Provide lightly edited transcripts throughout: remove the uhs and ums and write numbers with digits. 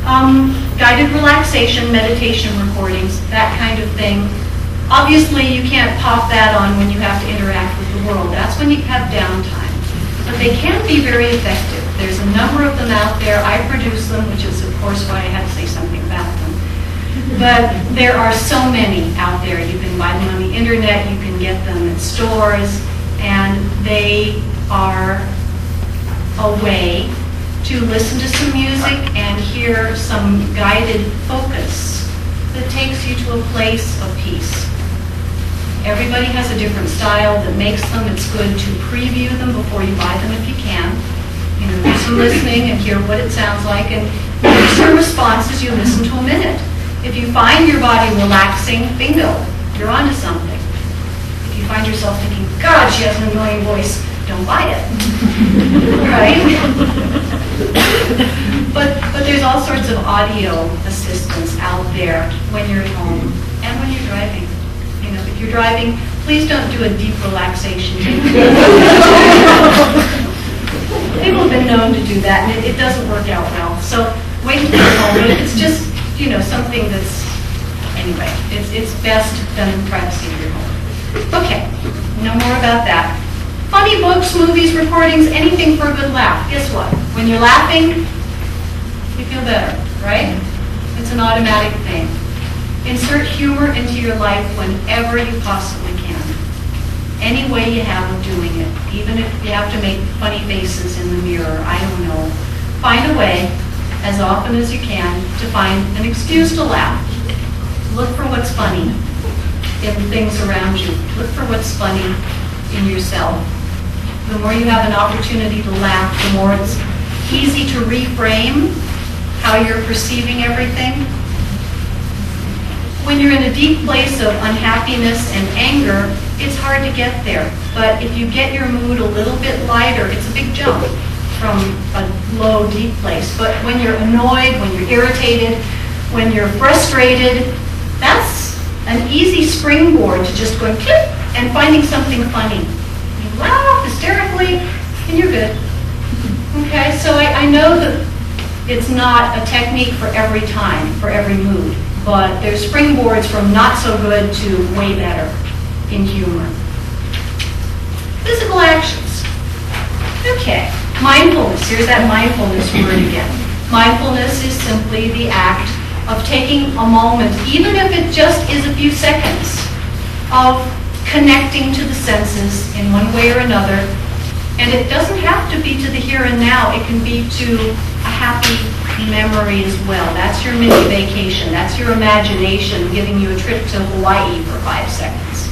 Guided relaxation, meditation recordings, that kind of thing. Obviously, you can't pop that on when you have to interact with the world. That's when you have downtime. But they can be very effective. There's a number of them out there. I produce them, which is, of course, why I had to say something about them. But there are so many out there. You can buy them on the internet. You can get them at stores. And they are a way to listen to some music and hear some guided focus that takes you to a place of peace. Everybody has a different style that makes them. It's good to preview them before you buy them if you can. You know, do some listening and hear what it sounds like, and use your responses. You listen to a minute. If you find your body relaxing, bingo, you're onto something. If you find yourself thinking, God, she has an annoying voice, don't buy it. Right? But there's all sorts of audio assistance out there when you're at home and when you're driving. You know, if you're driving, please don't do a deep relaxation. People have been known to do that, and it doesn't work out well. So wait until you're home. It's just, you know, something that's, anyway, it's best done in privacy of your home. Okay, no more about that. Funny books, movies, recordings, anything for a good laugh. Guess what? When you're laughing, you feel better, right? It's an automatic thing. Insert humor into your life whenever you possibly can. Any way you have of doing it. Even if you have to make funny faces in the mirror, I don't know. Find a way, as often as you can, to find an excuse to laugh. Look for what's funny in things around you. Look for what's funny in yourself. The more you have an opportunity to laugh, the more it's easy to reframe how you're perceiving everything. When you're in a deep place of unhappiness and anger, it's hard to get there. But if you get your mood a little bit lighter, it's a big jump from a low, deep place. But when you're annoyed, when you're irritated, when you're frustrated, that's an easy springboard to just going clip and finding something funny. You laugh hysterically, and you're good. Okay, so I know that it's not a technique for every time, for every mood, but there's springboards from not so good to way better in humor. Physical actions. Okay, mindfulness. Here's that mindfulness word again. Mindfulness is simply the act of taking a moment, even if it just is a few seconds, of connecting to the senses in one way or another. And it doesn't have to be to the here and now. It can be to a happy memory as well. That's your mini vacation. That's your imagination giving you a trip to Hawaii for 5 seconds,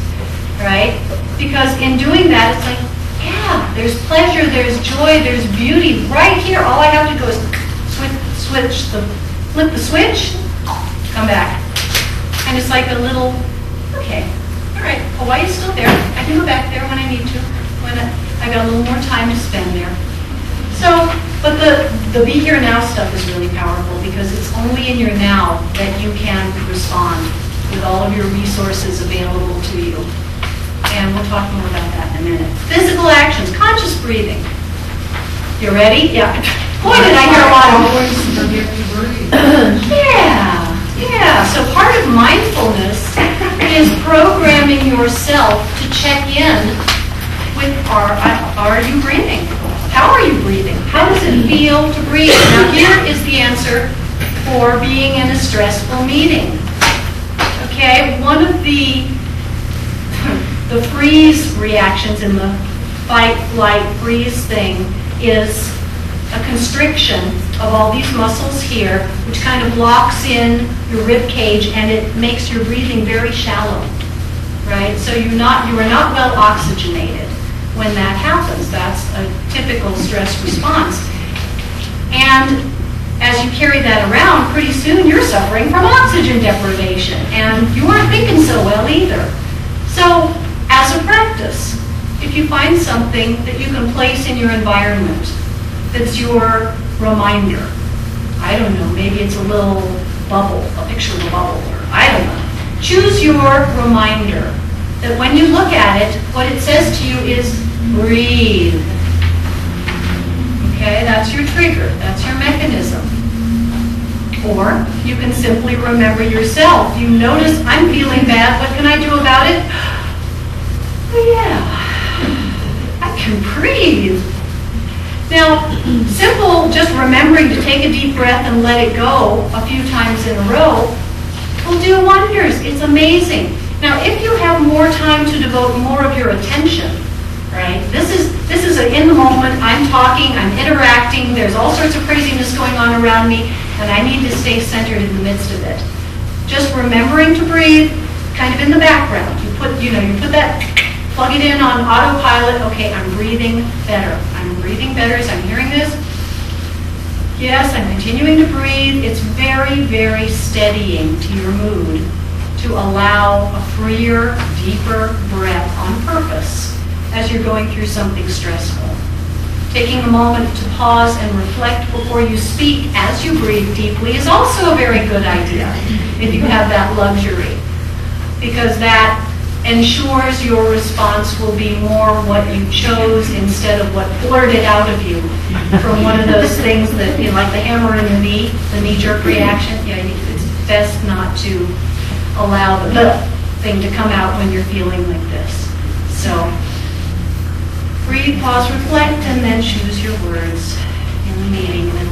right? Because in doing that, it's like, yeah, there's pleasure, there's joy, there's beauty right here. All I have to do is flip the switch, come back. And it's like a little, okay, all right, Hawaii's still there. I can go back there when I need to, when I got a little more time to spend there. So, but the be here now stuff is really powerful because it's only in your now that you can respond with all of your resources available to you. And we'll talk more about that in a minute. Physical actions, conscious breathing. You ready? Yeah. Boy, did I hear a lot of Yeah. So part of mindfulness is programming yourself to check in with are you breathing? How are you breathing? How does it feel to breathe? Now here is the answer for being in a stressful meeting. Okay, one of the freeze reactions in the fight, flight, freeze thing is a constriction of all these muscles here, which kind of locks in your rib cage, and it makes your breathing very shallow, right? So you are not well oxygenated when that happens. That's a typical stress response. And as you carry that around, pretty soon you're suffering from oxygen deprivation, and you aren't thinking so well either. So as a practice, if you find something that you can place in your environment that's your reminder, I don't know, maybe it's a little bubble, a picture of a bubble, or I don't know. Choose your reminder that when you look at it, what it says to you is breathe. Okay, that's your trigger, that's your mechanism. Or you can simply remember yourself. You notice, I'm feeling bad, what can I do about it? Oh yeah, I can breathe. Now, simple, just remembering to take a deep breath and let it go a few times in a row will do wonders. It's amazing. Now, if you have more time to devote more of your attention, right? This is in the moment. I'm talking, I'm interacting. There's all sorts of craziness going on around me, and I need to stay centered in the midst of it. Just remembering to breathe, kind of in the background. You put that, plug it in on autopilot. Okay, I'm breathing better. I'm breathing better as I'm hearing this. Yes, I'm continuing to breathe. It's very, very steadying to your mood to allow a freer, deeper breath on purpose as you're going through something stressful. Taking a moment to pause and reflect before you speak as you breathe deeply is also a very good idea if you have that luxury, because that ensures your response will be more what you chose instead of what blurted out of you from one of those things that, like the hammer in the knee-jerk reaction. Yeah, it's best not to allow the thing to come out when you're feeling like this. So, breathe, pause, reflect, and then choose your words in the meeting, and